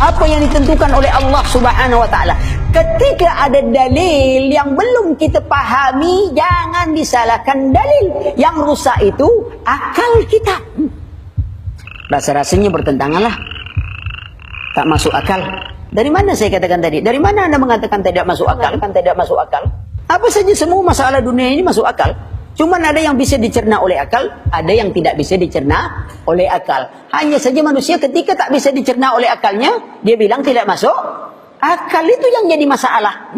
apa yang ditentukan oleh Allah Subhanahu wa taala. Ketika ada dalil yang belum kita pahami, jangan disalahkan dalil. Yang rusak itu akal kita. Rasa-rasanya bertentangan lah. Tak masuk akal. Dari mana saya katakan tadi? Dari mana Anda mengatakan tidak masuk akal? Tidak masuk akal. Apa saja semua masalah dunia ini masuk akal. Cuman ada yang bisa dicerna oleh akal, ada yang tidak bisa dicerna oleh akal. Hanya saja manusia ketika tak bisa dicerna oleh akalnya, dia bilang tidak masuk akal. Itu yang jadi masalah.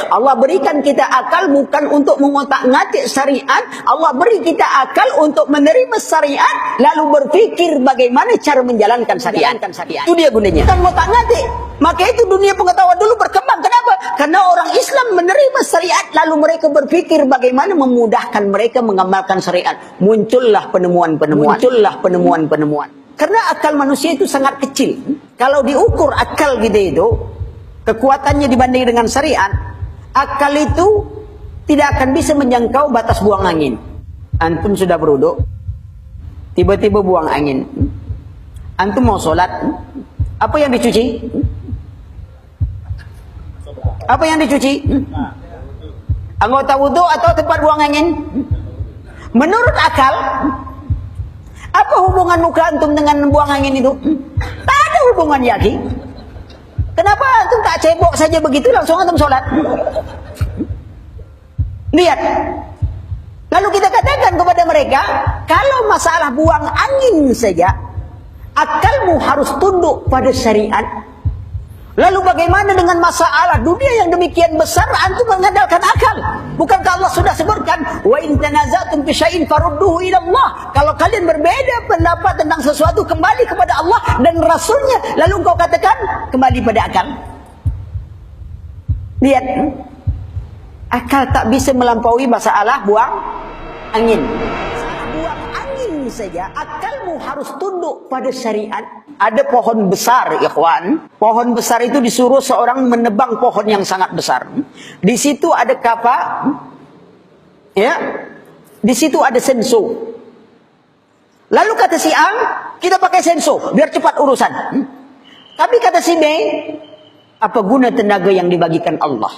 Allah berikan kita akal bukan untuk mengotak-ngatik syariat. Allah beri kita akal untuk menerima syariat, lalu berfikir bagaimana cara menjalankan syariat. Itu dia gunanya. Bukan ngotak-ngatik. Maka itu dunia pengetahuan dulu berkembang. Kenapa? Karena orang Islam menerima syariat, lalu mereka berfikir bagaimana memudahkan mereka mengamalkan syariat. Muncullah penemuan-penemuan. Karena akal manusia itu sangat kecil. Kalau diukur akal kita itu, kekuatannya dibanding dengan syariat, akal itu tidak akan bisa menjangkau batas buang angin. Antum sudah beruduk, tiba-tiba buang angin. Antum mau sholat, apa yang dicuci? Apa yang dicuci? Anggota wudhu atau tempat buang angin? Menurut akal, apa hubungan muka antum dengan buang angin itu? Tak ada hubungan lagi. Kenapa antum tak cebok saja begitu langsung antum sholat? Lihat. Lalu kita katakan kepada mereka, kalau masalah buang angin saja, akalmu harus tunduk pada syariat. Lalu bagaimana dengan masalah dunia yang demikian besar, antum mengandalkan akal? Bukankah Allah sudah sebutkan, wa in tanazatum fi syai'in farudduhu ila Allah. Kalau kalian berbeda pendapat tentang sesuatu, kembali kepada Allah dan Rasulnya. Lalu engkau katakan kembali pada akal. Lihat, akal tak bisa melampaui masalah buang angin. Buang angin saja, akalmu harus tunduk pada syariat. Ada pohon besar, ikhwan. Pohon besar itu disuruh seorang menebang pohon yang sangat besar. Di situ ada kapak, ya. Di situ ada senso. Lalu kata si A, kita pakai senso biar cepat urusan. Tapi kata si B, apa guna tenaga yang dibagikan Allah?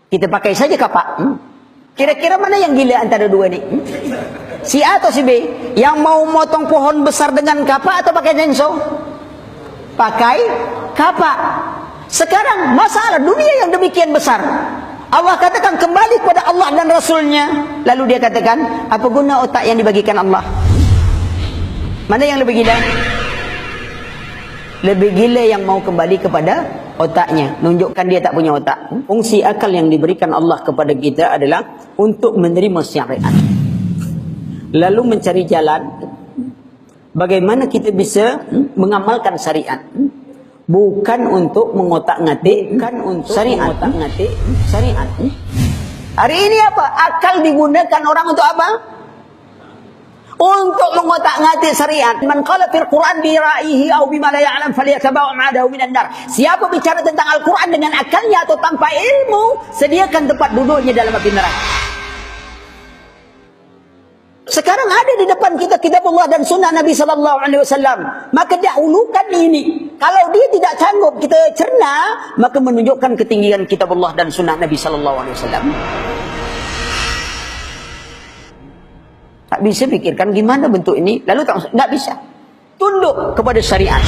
Kita pakai saja kapak. Kira-kira mana yang gila antara dua ini? Si A atau si B? Yang mau motong pohon besar dengan kapak atau pakai senso? Pakai kapak. Sekarang masalah dunia yang demikian besar, Allah katakan kembali kepada Allah dan Rasulnya. Lalu dia katakan, apa guna otak yang dibagikan Allah? Mana yang lebih gila? Lebih gila yang mau kembali kepada otaknya. Nunjukkan dia tak punya otak. Fungsi akal yang diberikan Allah kepada kita adalah untuk menerima syariat, lalu mencari jalan bagaimana kita bisa mengamalkan syariat, bukan untuk mengotak-ngatik syariat. Hari ini apa? Akal digunakan orang untuk apa? Untuk mengotak-ngatik syariat. Man qala fil Quran bi ra'yihi aw bima la ya'lam falyatabawa ma'adahu minan nar. Siapa bicara tentang Al-Quran dengan akalnya atau tanpa ilmu, sediakan tempat duduknya dalam api neraka. Sekarang ada di depan kita kitab Allah dan sunnah Nabi sallallahu alaihi wasallam. Maka dahulukan ini. Kalau dia tidak sanggup kita cerna, maka menunjukkan ketinggian kitab Allah dan sunnah Nabi sallallahu alaihi wasallam. Tak bisa pikirkan gimana bentuk ini, lalu tak bisa. Tunduk kepada syariat.